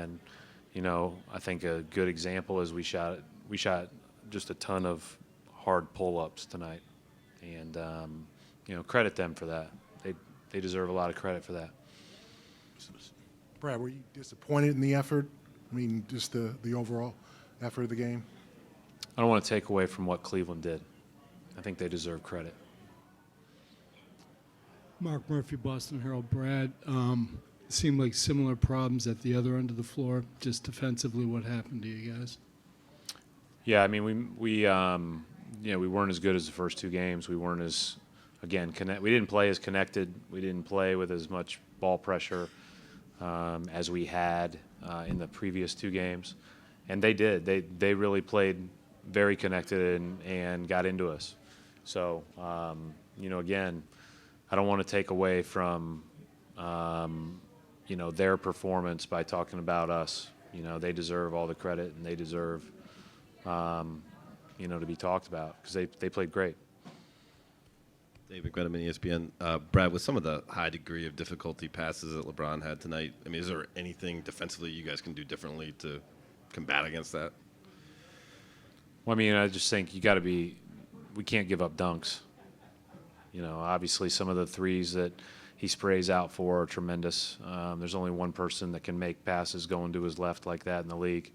And, I think a good example is we shot just a ton of hard pull-ups tonight. And, credit them for that. They deserve a lot of credit for that. Brad, were you disappointed in the effort? I mean, just the overall effort of the game? I don't want to take away from what Cleveland did. I think they deserve credit. Mark Murphy, Boston Herald. Brad, it seemed like similar problems at the other end of the floor. Just defensively, what happened to you guys? Yeah, I mean, we weren't as good as the first two games. We weren't as, again, we didn't play as connected. We didn't play with as much ball pressure as we had in the previous two games. And they did. They really played very connected and got into us. So, again, I don't want to take away from, their performance by talking about us. They deserve all the credit, and they deserve, to be talked about because they played great. David Gretaman, ESPN. Brad, with some of the high degree of difficulty passes that LeBron had tonight, I mean, is there anything defensively you guys can do differently to combat against that? Well, I mean, I just think we can't give up dunks. Obviously some of the threes that he sprays out for are tremendous. There's only one person that can make passes going to his left like that in the league.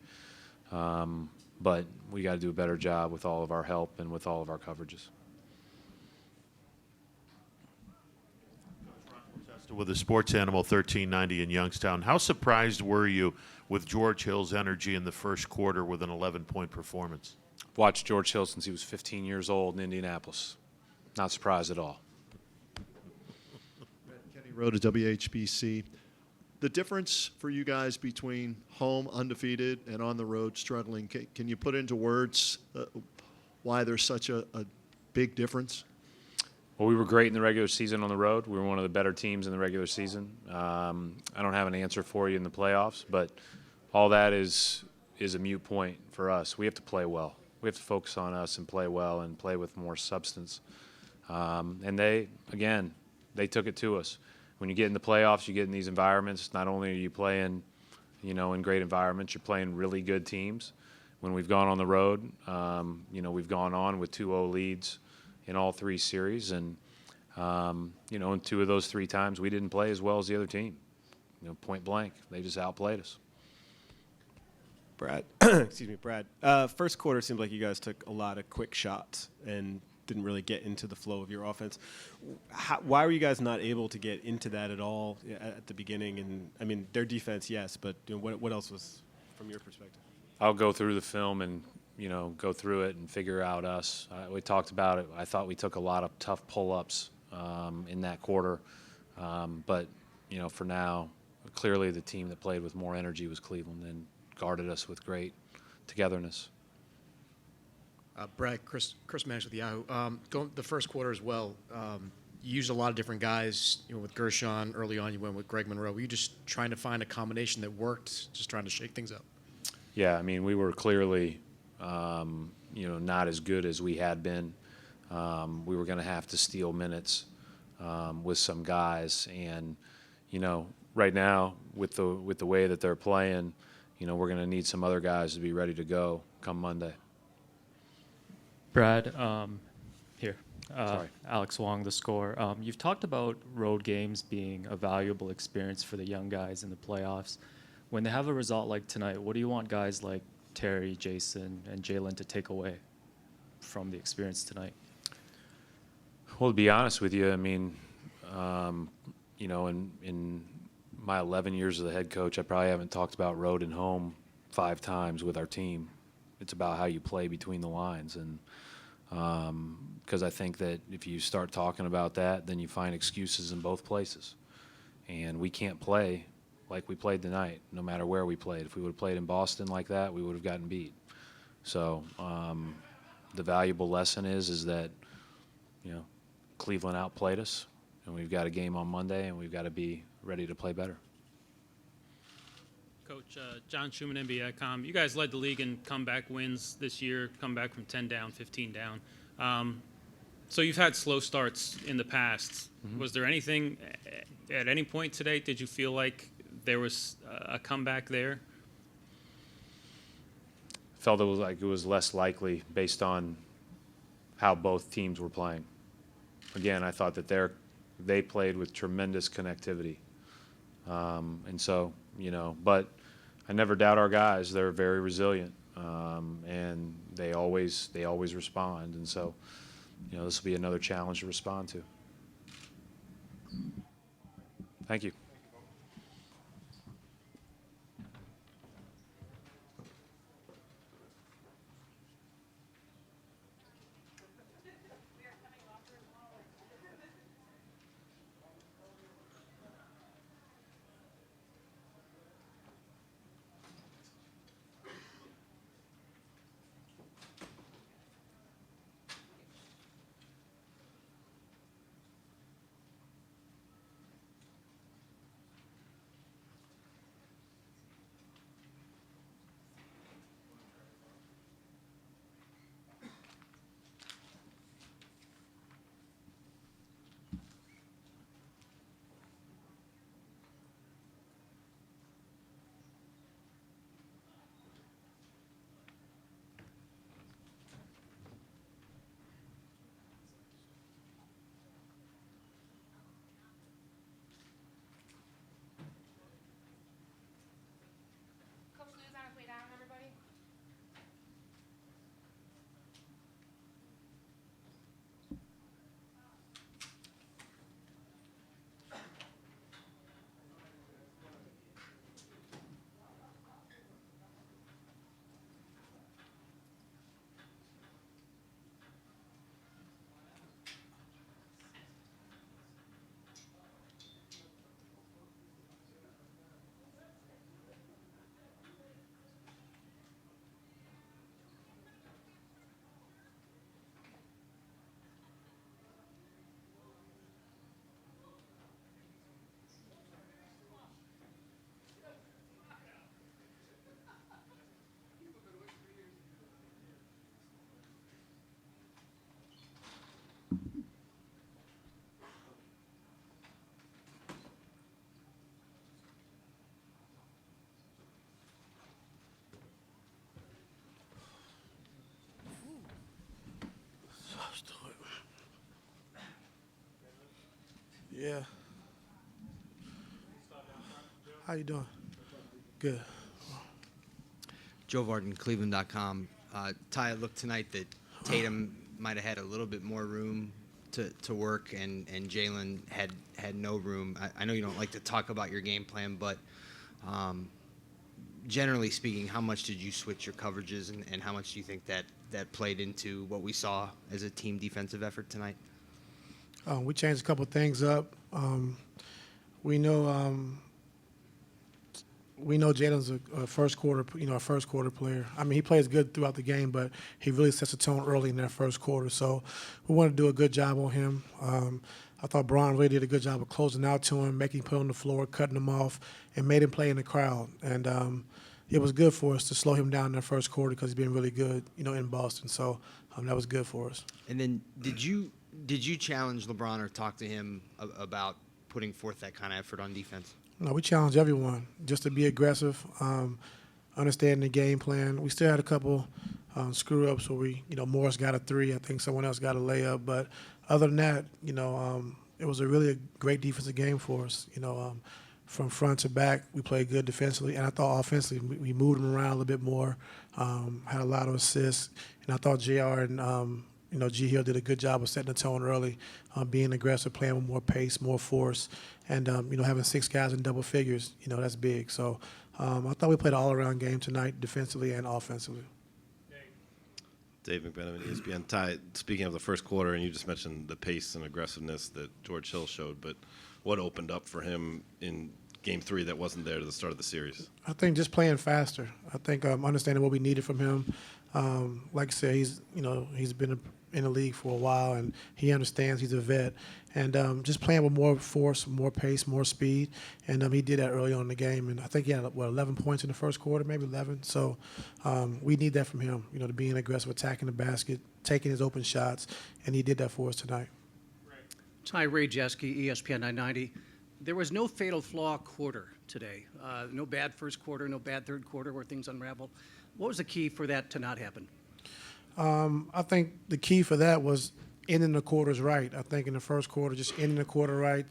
But we got to do a better job with all of our help and with all of our coverages. With the Sports Animal 1390 in Youngstown. How surprised were you with George Hill's energy in the first quarter with an 11-point performance? Watched George Hill since he was 15 years old in Indianapolis. Not surprised at all. Kenny Rowe to WHBC. The difference for you guys between home undefeated and on the road struggling, can you put into words why there's such a big difference? Well, we were great in the regular season on the road. We were one of the better teams in the regular season. I don't have an answer for you in the playoffs, but all that is a moot point for us. We have to play well. We have to focus on us and play well and play with more substance. And they took it to us. When you get in the playoffs, you get in these environments, not only are you playing, in great environments, you're playing really good teams. When we've gone on the road, we've gone on with 2-0 leads in all three series. And, in two of those three times, we didn't play as well as the other team. Point blank. They just outplayed us. Brad, Brad. First quarter seemed like you guys took a lot of quick shots and didn't really get into the flow of your offense. Why were you guys not able to get into that at all at the beginning? And I mean, their defense, yes, but what else was from your perspective? I'll go through the film and go through it and figure out us. We talked about it. I thought we took a lot of tough pull-ups in that quarter, but for now, clearly the team that played with more energy was Cleveland and guarded us with great togetherness. Brad, Chris Mannix with Yahoo. Going the first quarter as well, you used a lot of different guys. With Gershon early on, you went with Greg Monroe. Were you just trying to find a combination that worked, just trying to shake things up? Yeah, I mean, we were clearly, not as good as we had been. We were going to have to steal minutes with some guys, and right now with the way that they're playing, we're going to need some other guys to be ready to go come Monday. Brad, here. Sorry. Alex Wong, The Score. You've talked about road games being a valuable experience for the young guys in the playoffs. When they have a result like tonight, what do you want guys like Terry, Jason, and Jalen to take away from the experience tonight? Well, to be honest with you, I mean, in my 11 years as the head coach, I probably haven't talked about road and home 5 times with our team. It's about how you play between the lines, and because I think that if you start talking about that, then you find excuses in both places, and we can't play like we played tonight, no matter where we played. If we would have played in Boston like that, we would have gotten beat. So the valuable lesson is that Cleveland outplayed us, and we've got a game on Monday, and we've got to be ready to play better. Coach, John Schumann, NBA.com. You guys led the league in comeback wins this year, come back from 10 down, 15 down. So you've had slow starts in the past. Mm-hmm. Was there anything at any point today, did you feel like there was a comeback there felt it was less likely based on how both teams were playing. Again, I thought that they played with tremendous connectivity. And so, but I never doubt our guys. They're very resilient, and they always respond. And so, this will be another challenge to respond to. Thank you. Yeah. How you doing? Good. Joe Varden, Cleveland.com. Ty, it looked tonight that Tatum might have had a little bit more room to work, and Jalen had no room. I know you don't like to talk about your game plan, but generally speaking, how much did you switch your coverages, and how much do you think that played into what we saw as a team defensive effort tonight? We changed a couple things up. We know Jalen's a first quarter player. I mean, he plays good throughout the game, but he really sets the tone early in that first quarter. So we want to do a good job on him. I thought Braun really did a good job of closing out to him, making him put on the floor, cutting him off, and made him play in the crowd. And it was good for us to slow him down in that first quarter because he's been really good, in Boston. So that was good for us. And then did you challenge LeBron or talk to him about putting forth that kind of effort on defense? No, we challenge everyone just to be aggressive, understanding the game plan. We still had a couple screw-ups where Morris got a three. I think someone else got a layup. But other than that, it was a great defensive game for us. From front to back, we played good defensively. And I thought offensively, we moved them around a little bit more, had a lot of assists. And I thought JR and G Hill did a good job of setting the tone early, being aggressive, playing with more pace, more force, and having six guys in double figures. That's big. So I thought we played an all-around game tonight, defensively and offensively. Dave McMenamin, ESPN. Ty, speaking of the first quarter, and you just mentioned the pace and aggressiveness that George Hill showed, but what opened up for him in Game 3 that wasn't there to the start of the series? I think just playing faster. I think understanding what we needed from him. Like I said, he's been in the league for a while, and he understands. He's a vet, and just playing with more force, more pace, more speed, and he did that early on in the game. And I think he had 11 points in the first quarter, maybe 11. So we need that from him. To being aggressive, attacking the basket, taking his open shots, and he did that for us tonight. Ty Ray Jeske, ESPN 990. There was no fatal flaw quarter today. No bad first quarter, no bad third quarter where things unraveled. What was the key for that to not happen? I think the key for that was ending the quarters right. I think in the first quarter, just ending the quarter right,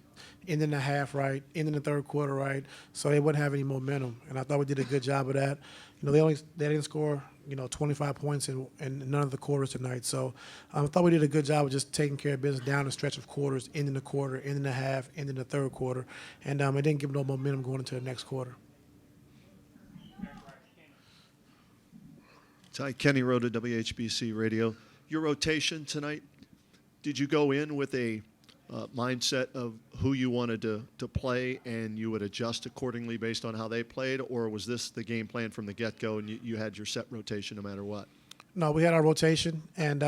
ending the half right, ending the third quarter right, so they wouldn't have any momentum. And I thought we did a good job of that. They didn't score 25 points in none of the quarters tonight. So I thought we did a good job of just taking care of business down the stretch of quarters, ending the quarter, ending the half, ending the third quarter, and it didn't give them no momentum going into the next quarter. Ty, Kenny Roda, WHBC Radio. Your rotation tonight, did you go in with a mindset of who you wanted to play and you would adjust accordingly based on how they played, or was this the game plan from the get-go and you had your set rotation no matter what? No, we had our rotation, and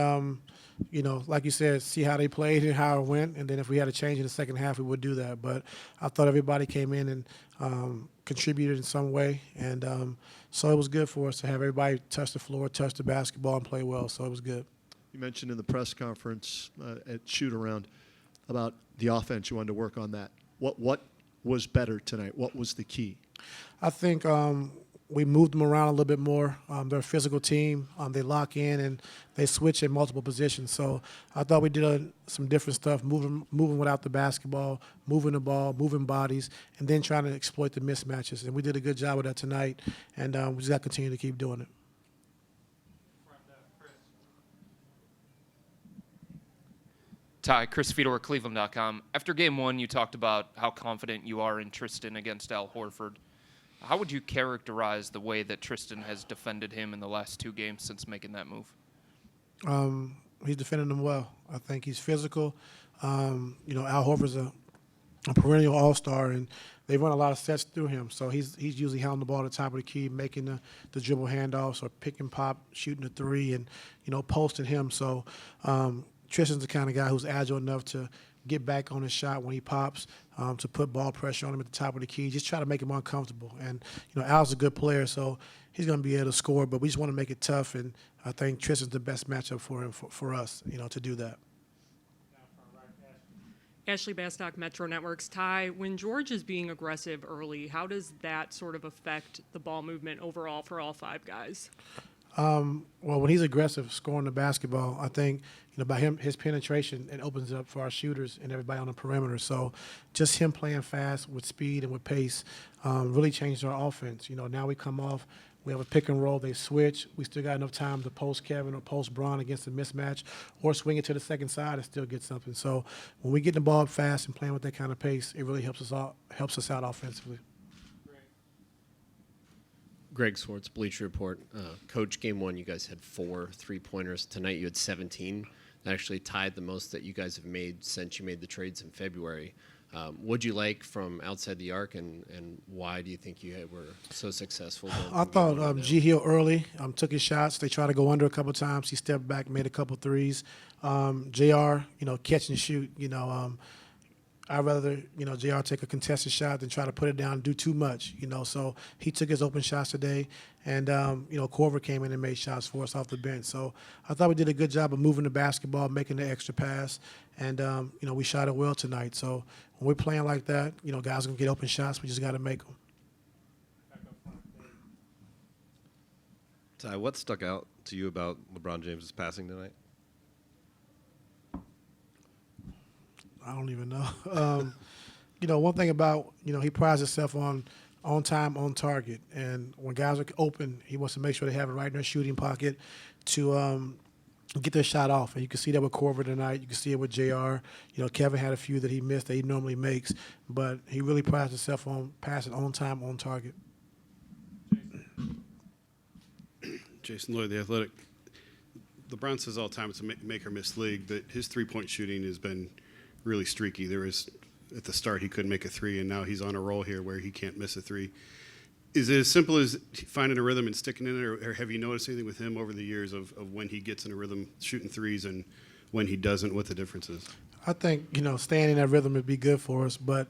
like you said, see how they played and how it went, and then if we had a change in the second half, we would do that. But I thought everybody came in and contributed in some way, and so it was good for us to have everybody touch the floor, touch the basketball, and play well. So it was good. You mentioned in the press conference at shoot-around about the offense. You wanted to work on that. What was better tonight? What was the key? I think we moved them around a little bit more. They're a physical team. They lock in and they switch in multiple positions. So I thought we did some different stuff, moving without the basketball, moving the ball, moving bodies, and then trying to exploit the mismatches. And we did a good job of that tonight, and we just got to continue to keep doing it. Ty, Chris Fedor, Cleveland.com. After game one, you talked about how confident you are in Tristan against Al Horford. How would you characterize the way that Tristan has defended him in the last two games since making that move? He's defending him well. I think he's physical. Al Horford's a perennial all-star, and they run a lot of sets through him. So he's usually hounding the ball at the top of the key, making the dribble handoffs or pick and pop, shooting a three, and, posting him. So Tristan's the kind of guy who's agile enough to get back on his shot when he pops, to put ball pressure on him at the top of the key, just try to make him uncomfortable. And, Al's a good player, so he's going to be able to score, but we just want to make it tough, and I think Tristan's the best matchup for him, for us, to do that. Ashley Bastock, Metro Networks. Ty, when George is being aggressive early, how does that sort of affect the ball movement overall for all five guys? Well, when he's aggressive scoring the basketball, I think, by his penetration, it opens it up for our shooters and everybody on the perimeter. So just him playing fast with speed and with pace really changed our offense. Now we come off, we have a pick and roll, they switch. We still got enough time to post Kevin or post Braun against a mismatch or swing it to the second side and still get something. So when we get the ball up fast and playing with that kind of pace, it really helps us out offensively. Greg Swartz, Bleacher Report. Coach, game one, you guys had 4 3-pointers. Tonight you had 17. That actually tied the most that you guys have made since you made the trades in February. What'd you like from outside the arc, and why do you think you were so successful? I thought G. Hill early took his shots. They tried to go under a couple times. He stepped back, made a couple threes. JR, catch and shoot. I'd rather, JR take a contested shot than try to put it down and do too much, So he took his open shots today, and, Corver came in and made shots for us off the bench. So I thought we did a good job of moving the basketball, making the extra pass, and, we shot it well tonight. So when we're playing like that, guys are going to get open shots. We just got to make them. Ty, what stuck out to you about LeBron James' passing tonight? I don't even know. One thing about, he prides himself on time, on target. And when guys are open, he wants to make sure they have it right in their shooting pocket to get their shot off. And you can see that with Corver tonight. You can see it with JR. Kevin had a few that he missed that he normally makes. But he really prides himself on passing on time, on target. Jason Lloyd, The Athletic. LeBron says all the time it's a make or miss league, but his three-point shooting has been really streaky. There was, at the start, he couldn't make a three, and now he's on a roll here where he can't miss a three. Is it as simple as finding a rhythm and sticking in it, or have you noticed anything with him over the years of when he gets in a rhythm shooting threes and when he doesn't, what the difference is? I think, staying in that rhythm would be good for us, but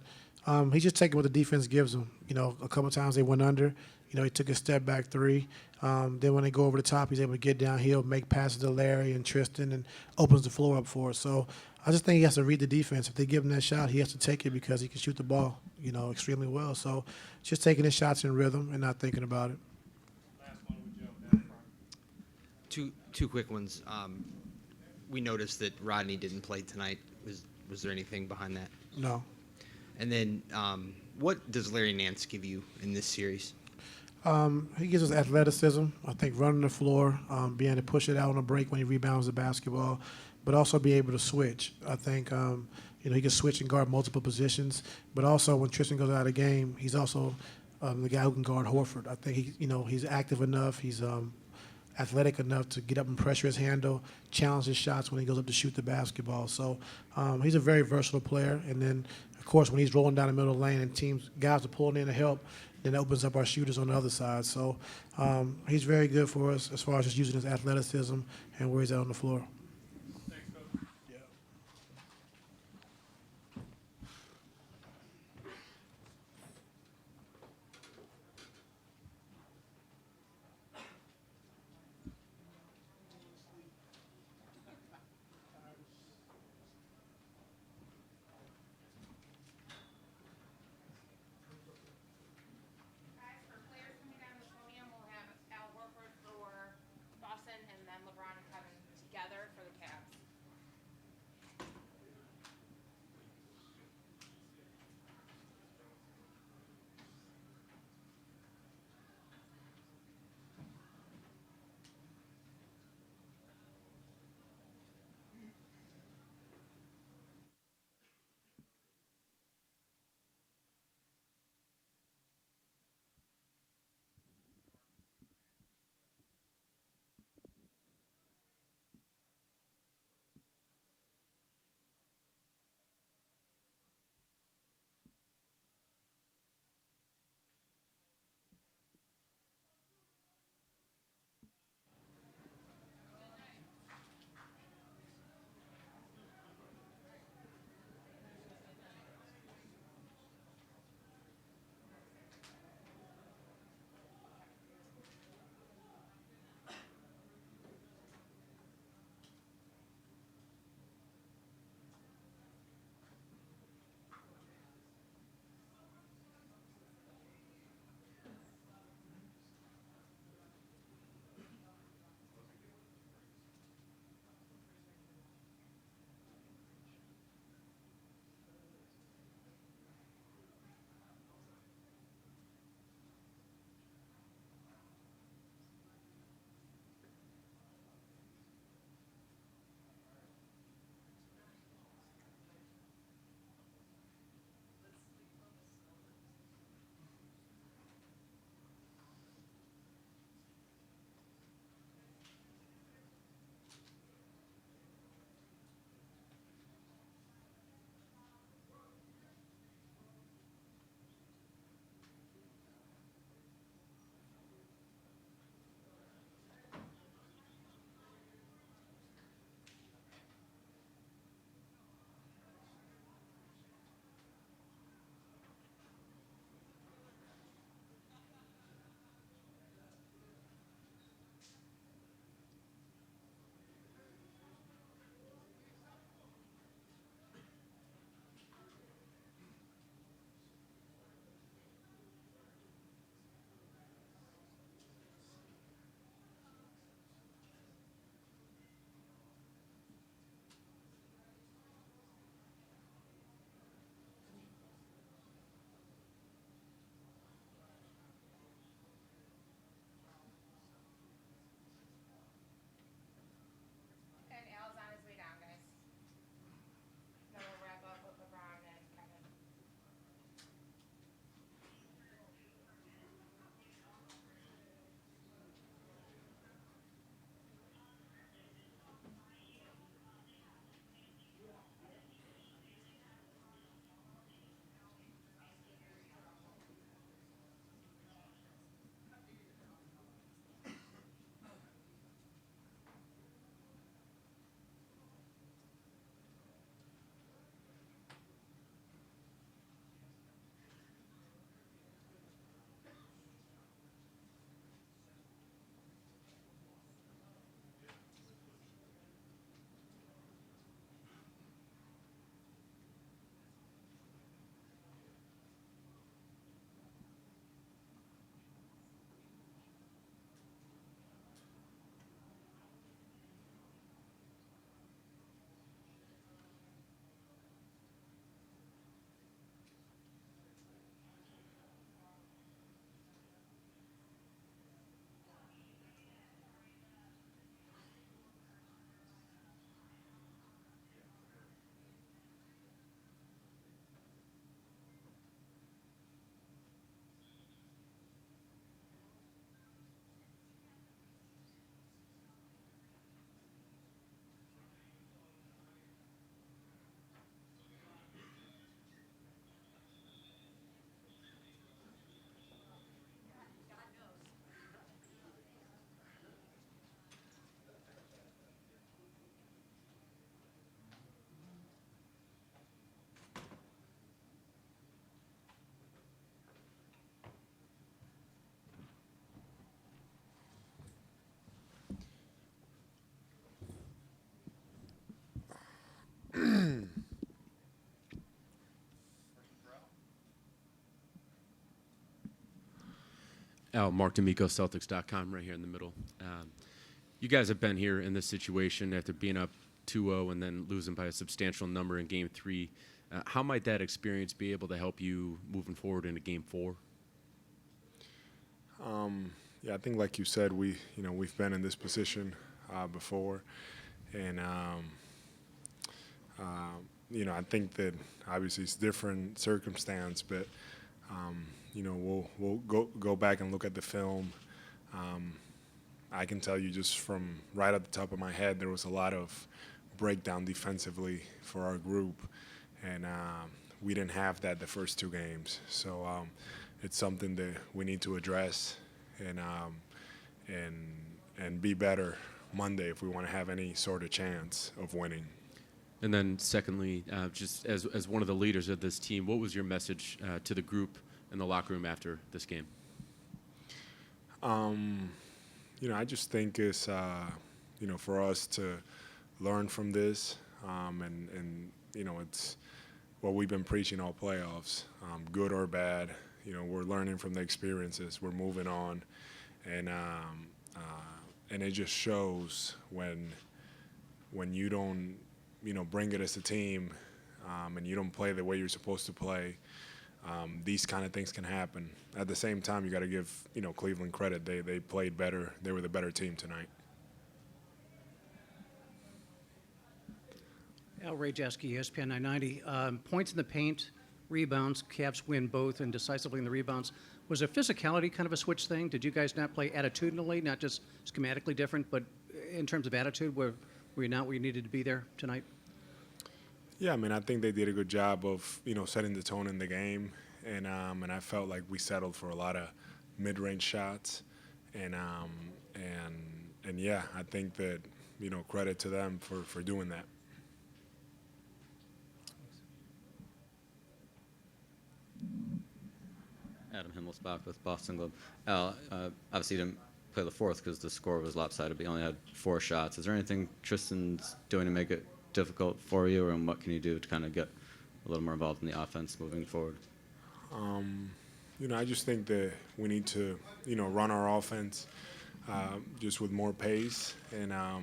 he's just taking what the defense gives him. A couple of times they went under. He took a step back three. Then when they go over the top, he's able to get downhill, make passes to Larry and Tristan, and opens the floor up for us. So I just think he has to read the defense. If they give him that shot, he has to take it because he can shoot the ball, extremely well. So just taking his shots in rhythm and not thinking about it. Two quick ones. We noticed that Rodney didn't play tonight. Was there anything behind that? No. And then what does Larry Nance give you in this series? He gives us athleticism. I think running the floor, being able to push it out on a break when he rebounds the basketball, but also be able to switch. I think he can switch and guard multiple positions. But also when Tristan goes out of the game, he's also the guy who can guard Horford. I think he's active enough. He's athletic enough to get up and pressure his handle, challenge his shots when he goes up to shoot the basketball. So he's a very versatile player. And then, of course, when he's rolling down the middle of the lane and guys are pulling in to help, then it opens up our shooters on the other side. So he's very good for us as far as just using his athleticism and where he's at on the floor. And then LeBron and Kevin together for Mark D'Amico, Celtics.com, right here in the middle. You guys have been here in this situation after being up 2-0 and then losing by a substantial number in Game 3. How might that experience be able to help you moving forward into Game 4? Yeah, I think like you said, we've been in this position before, and I think that obviously it's different circumstance, but we'll go back and look at the film. I can tell you just from right at the top of my head, there was a lot of breakdown defensively for our group, and we didn't have that the first 2 games. So it's something that we need to address and be better Monday if we want to have any sort of chance of winning. And then secondly, just as one of the leaders of this team, what was your message to the group in the locker room after this game? I just think it's, for us to learn from this, and it's what we've been preaching all playoffs, good or bad. We're learning from the experiences. We're moving on, and it just shows when you don't, bring it as a team, and you don't play the way you're supposed to play. These kind of things can happen. At the same time, you got to give Cleveland credit. They played better. They were the better team tonight. Al Rajeski, ESPN 990. Points in the paint, rebounds. Cavs win both and decisively in the rebounds. Was a physicality kind of a switch thing? Did you guys not play attitudinally, not just schematically different, but in terms of attitude, were you not where you needed to be there tonight? Yeah, I think they did a good job of setting the tone in the game, and I felt like we settled for a lot of mid-range shots, and yeah, I think that credit to them for doing that. Adam Himmelsbach with Boston Globe. Al, obviously you didn't play the fourth because the score was lopsided, but you only had 4 shots. Is there anything Tristan's doing to make it difficult for you, and what can you do to kind of get a little more involved in the offense moving forward? I just think that we need to, run our offense just with more pace, and I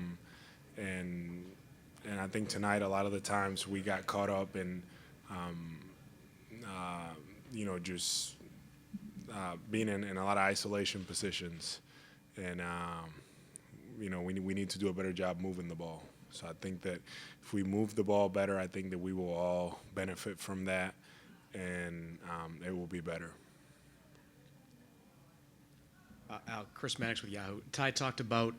think tonight a lot of the times we got caught up in, just being in a lot of isolation positions, and we need to do a better job moving the ball. So I think that if we move the ball better, I think that we will all benefit from that, and it will be better. Chris Mannix with Yahoo. Ty talked about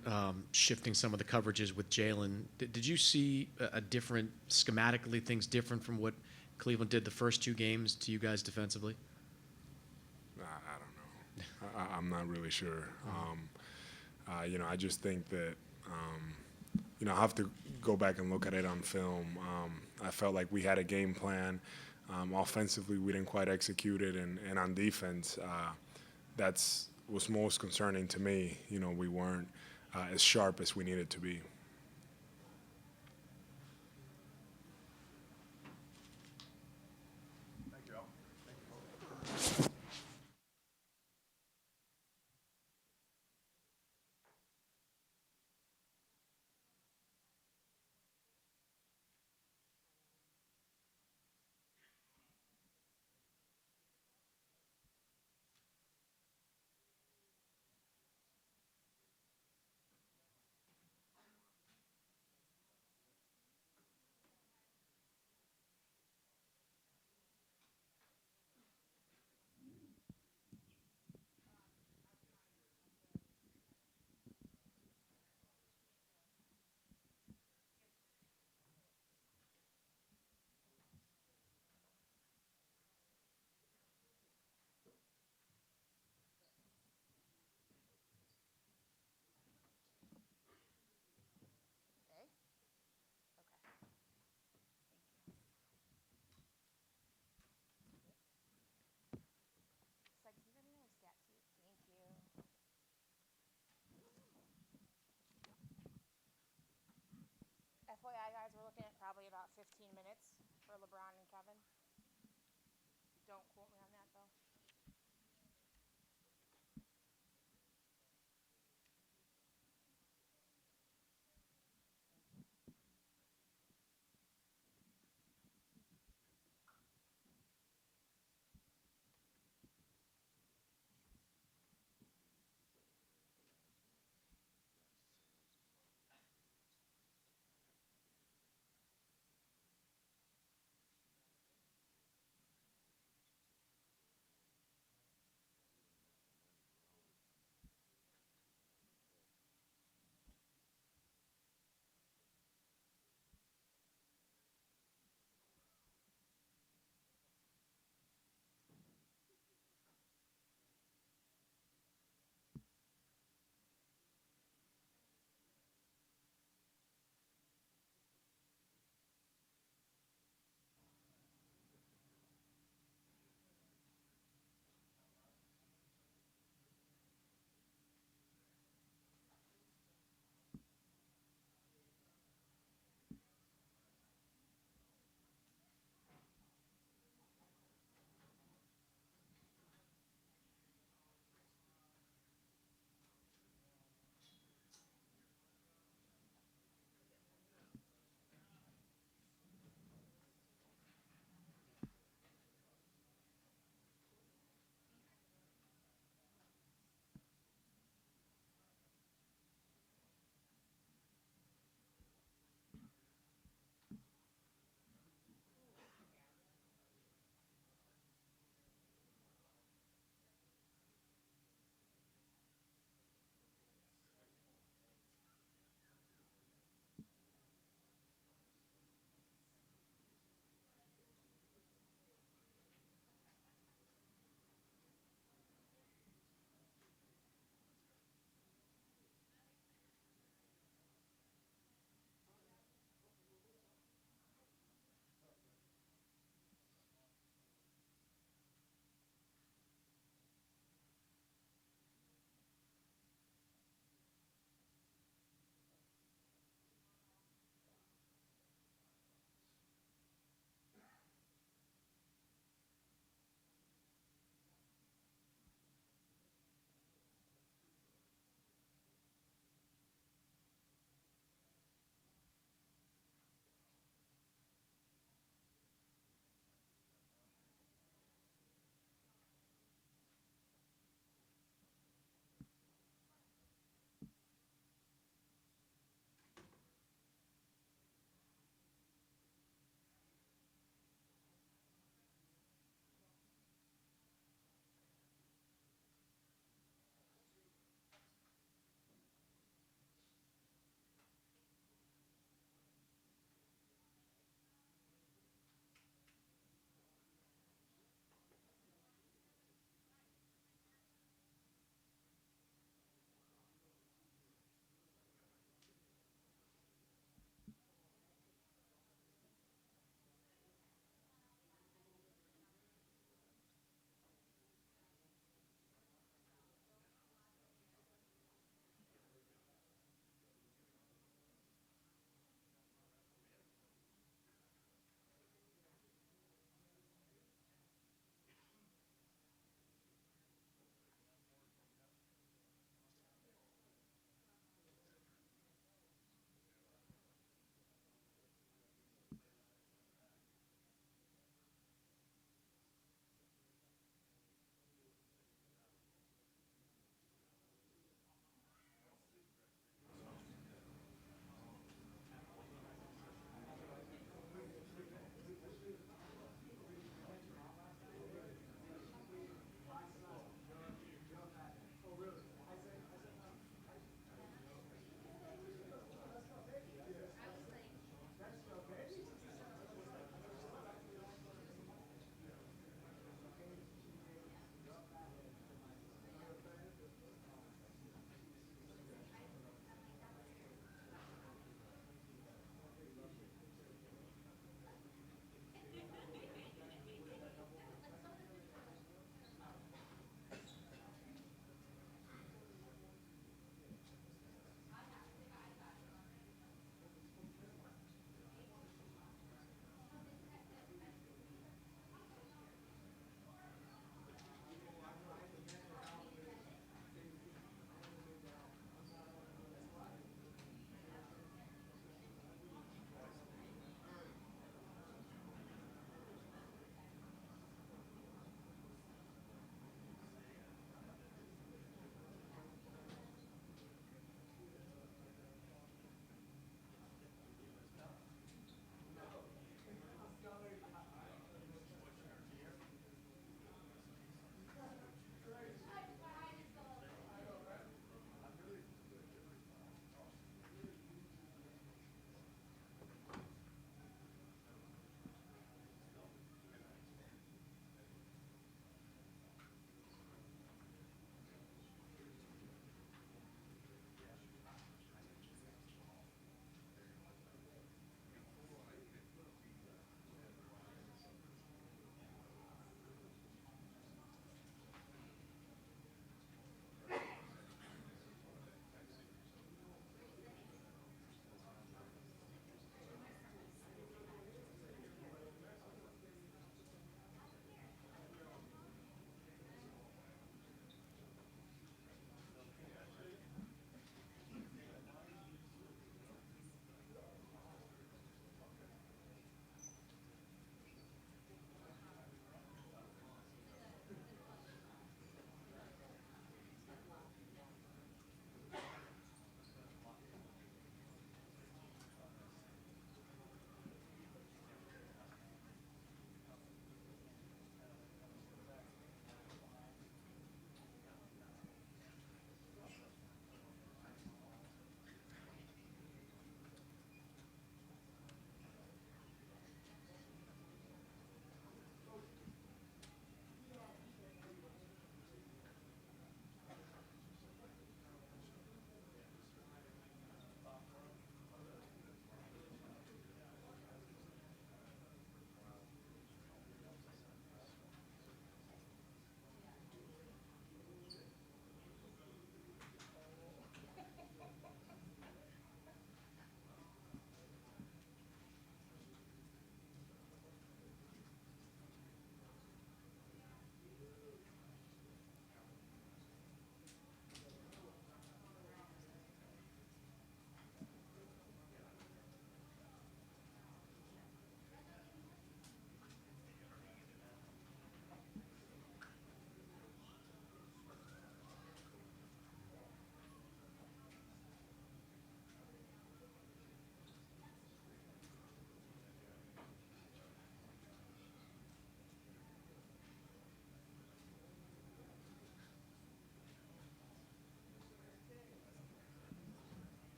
shifting some of the coverages with Jalen. Did you see a different, schematically, things different from what Cleveland did the first 2 games to you guys defensively? I don't know. I'm not really sure. I just think that, I have to go back and look at it on film. I felt like we had a game plan. Offensively, we didn't quite execute it, and on defense, that's what's most concerning to me. We weren't as sharp as we needed to be. FYI, guys, we're looking at probably about 15 minutes for LeBron and Kevin. Don't quote me on that, though.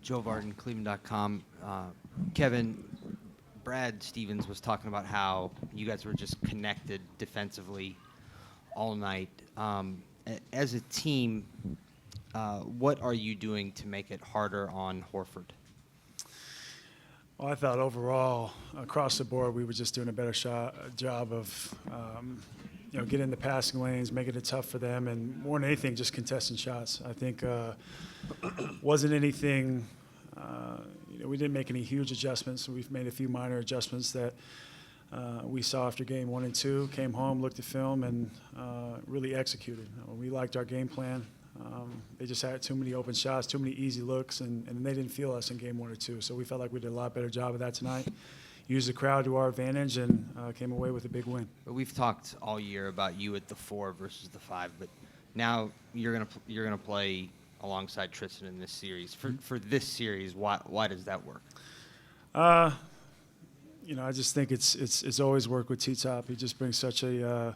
Joe Varden, Cleveland.com. Kevin, Brad Stevens was talking about how you guys were just connected defensively all night. As a team, what are you doing to make it harder on Horford? Well, I thought overall, across the board, we were just doing a better job of, getting in the passing lanes, making it tough for them, and more than anything, just contesting shots. I think wasn't anything. We didn't make any huge adjustments. We've made a few minor adjustments that we saw after game 1 and 2. Came home, looked at film, and really executed. We liked our game plan. They just had too many open shots, too many easy looks, and they didn't feel us in game 1 or 2. So we felt like we did a lot better job of that tonight. Used the crowd to our advantage and came away with a big win. But we've talked all year about you at the 4 versus the 5, but now you're gonna play alongside Tristan in this series. For this series, why does that work? I just think it's always worked with T-Top. He just brings such a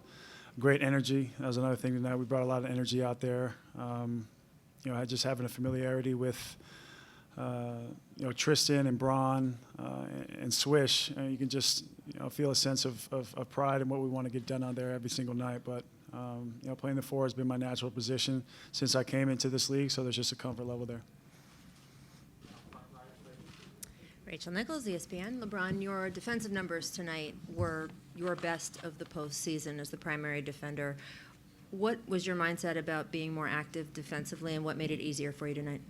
great energy. That was another thing tonight. We brought a lot of energy out there. Just having a familiarity with, Tristan and Braun and Swish. You can just, feel a sense of pride in what we want to get done out there every single night. But, playing the 4 has been my natural position since I came into this league, so there's just a comfort level there. Rachel Nichols, ESPN. LeBron, your defensive numbers tonight were your best of the postseason as the primary defender. What was your mindset about being more active defensively, and what made it easier for you tonight?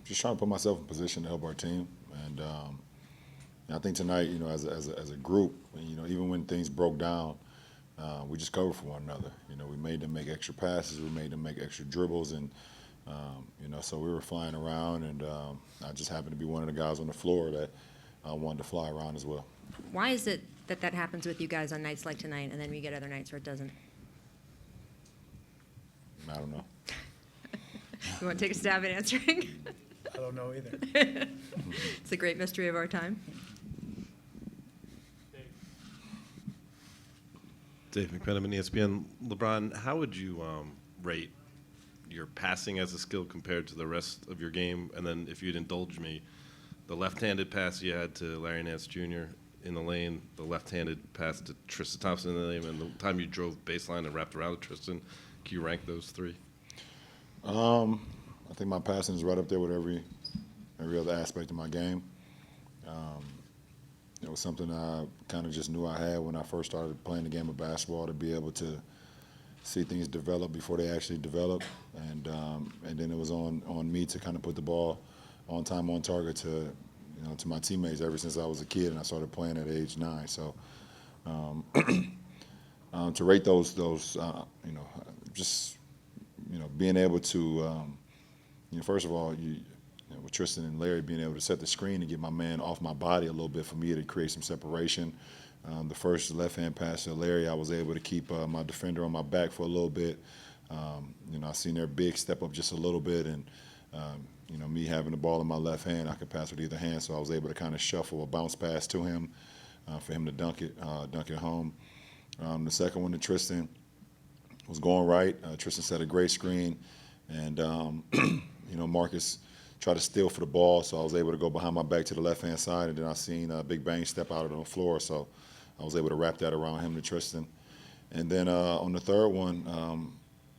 Just trying to put myself in position to help our team, and I think tonight, as a group, even when things broke down, we just covered for one another. We made them make extra passes, we made them make extra dribbles, and so we were flying around, and I just happened to be one of the guys on the floor that wanted to fly around as well. Why is it that happens with you guys on nights like tonight, and then we get other nights where it doesn't? I don't know. You want to take a stab at answering? I don't know either. It's a great mystery of our time. Dave McMenamin, ESPN. LeBron, how would you rate your passing as a skill compared to the rest of your game? And then, if you'd indulge me, the left-handed pass you had to Larry Nance Jr. in the lane, the left-handed pass to Tristan Thompson in the lane, and the time you drove baseline and wrapped around to Tristan, can you rank those 3? I think my passing is right up there with every other aspect of my game. It was something I kind of just knew I had when I first started playing the game of basketball, to be able to see things develop before they actually develop, and then it was on me to kind of put the ball on time, on target to my teammates ever since I was a kid, and I started playing at age 9. So to rate those just being able to first of all, with Tristan and Larry being able to set the screen and get my man off my body a little bit for me to create some separation. The first left-hand pass to Larry, I was able to keep my defender on my back for a little bit. I seen their big step up just a little bit, and me having the ball in my left hand, I could pass with either hand, so I was able to kind of shuffle a bounce pass to him for him to dunk it home. The second one to Tristan was going right. Tristan set a great screen, and Marcus tried to steal for the ball, so I was able to go behind my back to the left-hand side, and then I seen Big Bang step out on the floor, so I was able to wrap that around him to Tristan. And then on the third one,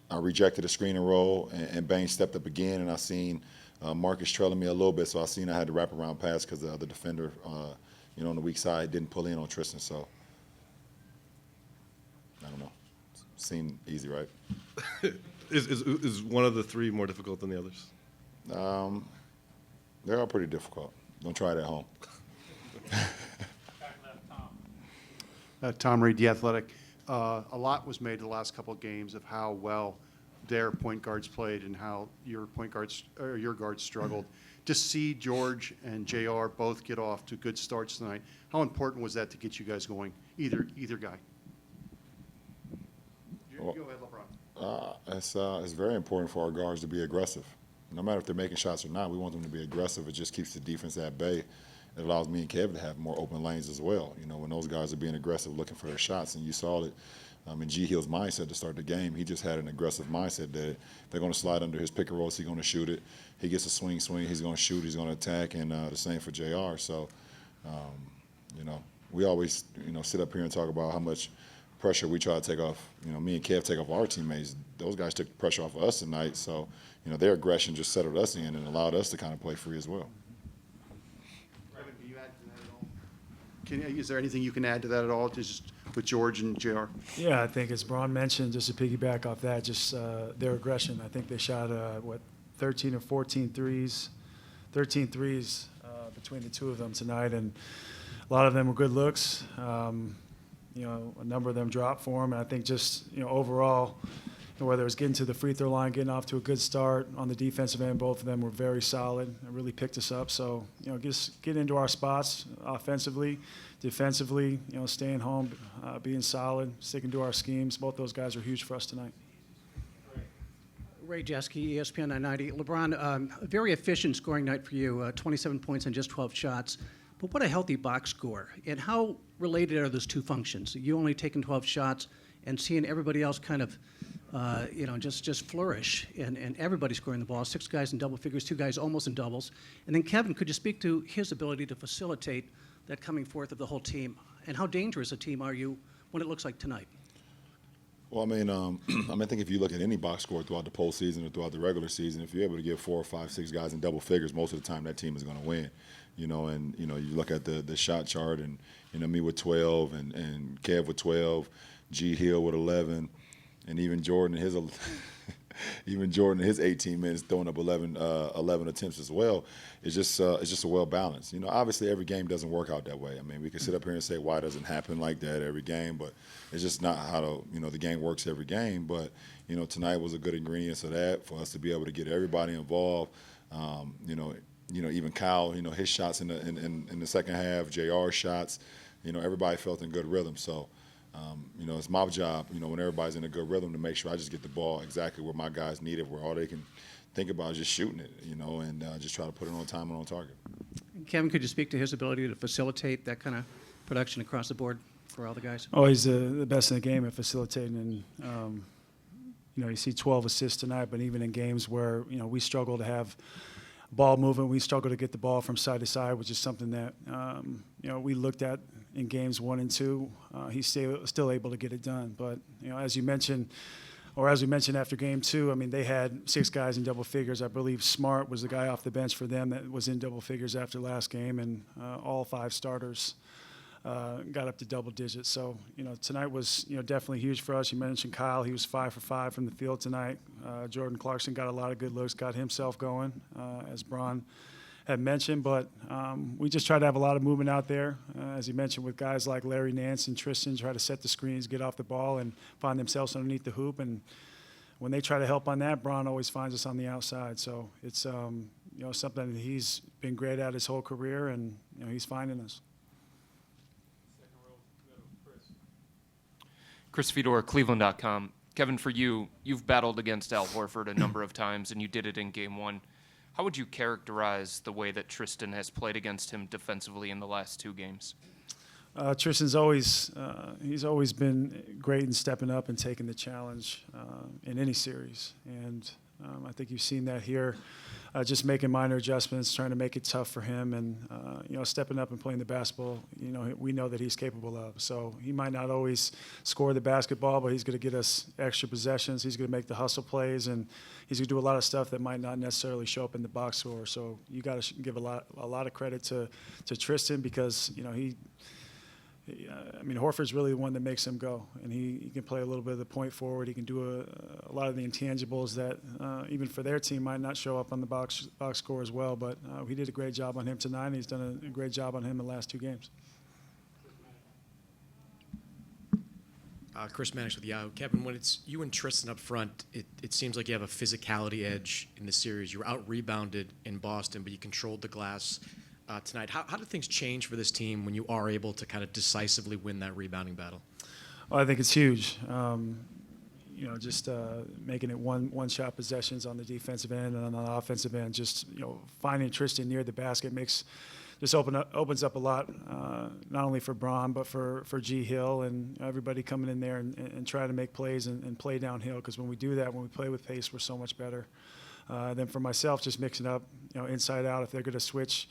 I rejected a screen and roll, and Bang stepped up again, and I seen Marcus trailing me a little bit, so I seen I had to wrap around pass because the other defender, on the weak side didn't pull in on Tristan, so I don't know. Seemed easy, right? Is one of the 3 more difficult than the others? They're all pretty difficult. Don't try it at home. Tom Reed, The Athletic. A lot was made the last couple of games of how well their point guards played and how your guards struggled. To see George and JR both get off to good starts tonight, how important was that to get you guys going? Either guy. Well, go ahead, LeBron. It's very important for our guards to be aggressive. No matter if they're making shots or not, we want them to be aggressive. It just keeps the defense at bay. it allows me and Kevin to have more open lanes as well. You know, when those guys are being aggressive, looking for their shots, and you saw it in G Hill's mindset to start the game. He just had an aggressive mindset that they're going to slide under his pick and roll, so he's going to shoot it. He gets a swing, he's going to shoot, he's going to attack, and the same for JR. So, you know, we always, you know, sit up here and talk about how much pressure we try to take off. You know, me and Kev take off our teammates. Those guys took the pressure off of us tonight. So, you know, their aggression just settled us in and allowed us to kind of play free as well. Kevin, can you add to that at all? Is there anything you can add to that at all, just with George and JR? Yeah, I think as Braun mentioned, just to piggyback off that, just their aggression. I think they shot, 13 or 14 threes, 13 threes between the two of them tonight, and a lot of them were good looks. You know, a number of them dropped for him, and I think just, you know, overall, whether it was getting to the free throw line, getting off to a good start on the defensive end, both of them were very solid and really picked us up. So, you know, just get into our spots offensively, defensively, you know, staying home, being solid, sticking to our schemes. Both those guys are huge for us tonight. Ray Jeske, ESPN 990. LeBron, a very efficient scoring night for you, 27 points on just 12 shots. But what a healthy box score. And how related are those two functions? You only taking 12 shots and seeing everybody else kind of, you know, just flourish, and everybody scoring the ball. 6 guys in double figures, 2 guys almost in doubles. And then, Kevin, could you speak to his ability to facilitate that coming forth of the whole team? And how dangerous a team are you when it looks like tonight? Well, I mean, I think if you look at any box score throughout the postseason or throughout the regular season, if you're able to get 4 or 5, 6 guys in double figures, most of the time that team is going to win. You know, and, you know, you look at the shot chart and, you know, me with 12 and Kev with 12, G Hill with 11, and even Jordan in his 18 minutes throwing up 11 attempts as well. It's just a well balanced. You know, obviously every game doesn't work out that way. I mean, we can sit up here and say why doesn't happen like that every game, but it's just not how the game works every game. But, you know, tonight was a good ingredient of that for us to be able to get everybody involved. You know, even Kyle, you know, his shots in the second half, JR's shots, you know, everybody felt in good rhythm. So, you know, it's my job, you know, when everybody's in a good rhythm, to make sure I just get the ball exactly where my guys need it, where all they can think about is just shooting it, you know, and just try to put it on time and on target. Kevin, could you speak to his ability to facilitate that kind of production across the board for all the guys? Oh, he's the best in the game at facilitating. And, you know, you see 12 assists tonight, but even in games where, you know, we struggle to have ball movement, we struggle to get the ball from side to side, which is something that, you know, we looked at in games 1 and 2. He's still able to get it done. But, you know, as we mentioned after game 2, I mean, they had 6 guys in double figures. I believe Smart was the guy off the bench for them that was in double figures after last game, and all 5 starters got up to double digits. So, you know, tonight was, you know, definitely huge for us. You mentioned Kyle. He was 5 for 5 from the field tonight. Jordan Clarkson got a lot of good looks, got himself going, as Braun had mentioned. But we just try to have a lot of movement out there, as you mentioned, with guys like Larry Nance and Tristan, try to set the screens, get off the ball, and find themselves underneath the hoop. And when they try to help on that, Braun always finds us on the outside. So it's, you know, something that he's been great at his whole career, and, you know, he's finding us. Chris Fedor, Cleveland.com. Kevin, for you, you've battled against Al Horford a number of times, and you did it in Game 1. How would you characterize the way that Tristan has played against him defensively in the last 2 games? Tristan's always he's always been great in stepping up and taking the challenge in any series, and I think you've seen that here, just making minor adjustments, trying to make it tough for him, and you know, stepping up and playing the basketball. You know, we know that he's capable of. So he might not always score the basketball, but he's going to get us extra possessions. He's going to make the hustle plays, and he's going to do a lot of stuff that might not necessarily show up in the box score. So you got to give a lot of credit to Tristan, because, you know, I mean, Horford's really the one that makes him go, and he can play a little bit of the point forward. He can do a lot of the intangibles that even for their team might not show up on the box score as well. But we did a great job on him tonight, and he's done a great job on him in the last 2 games. Chris Mannix with Yahoo. Kevin, when it's you and Tristan up front, it seems like you have a physicality edge in the series. You were out-rebounded in Boston, but you controlled the glass tonight. How do things change for this team when you are able to kind of decisively win that rebounding battle? Well, I think it's huge. You know, just making it one-shot possessions on the defensive end, and on the offensive end, just, you know, finding Tristan near the basket makes just opens up a lot, not only for Braun, but for G Hill and everybody coming in there and trying to make plays and play downhill. Because when we do that, when we play with pace, we're so much better. Then for myself, just mixing up, inside out. If they're going to switch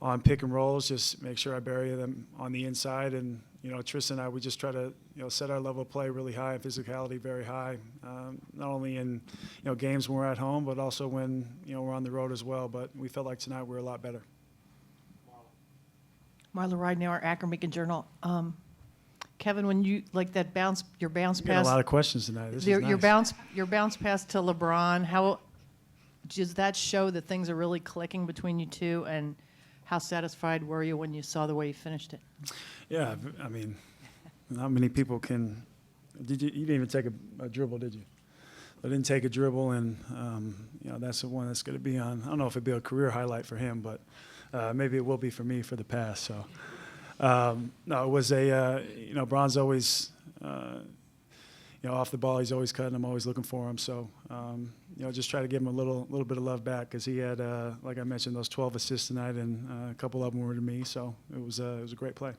on pick and rolls, just make sure I bury them on the inside. And, Tristan and I, we just try to, set our level of play really high and physicality very high, not only in, games when we're at home, but also when, we're on the road as well. But we felt like tonight we were a lot better. Marla Ridenour, Akron Beacon Journal. Kevin, when you that your bounce You got pass, a lot of questions tonight. This is your nice. bounce pass to LeBron. How does that show that things are really clicking between you two? And how satisfied were you when you saw the way you finished it? Yeah, I mean, not many people can. You didn't even take a dribble, did you? I didn't take a dribble, and that's the one that's going to be on. I don't know if it'd be a career highlight for him, but maybe it will be for me for the pass. So, no, it was a Braun's always off the ball. He's always cutting. I'm always looking for him. So, just try to give him a little bit of love back because he had, like I mentioned, those 12 assists tonight, and a couple of them were to me. So it was a great play.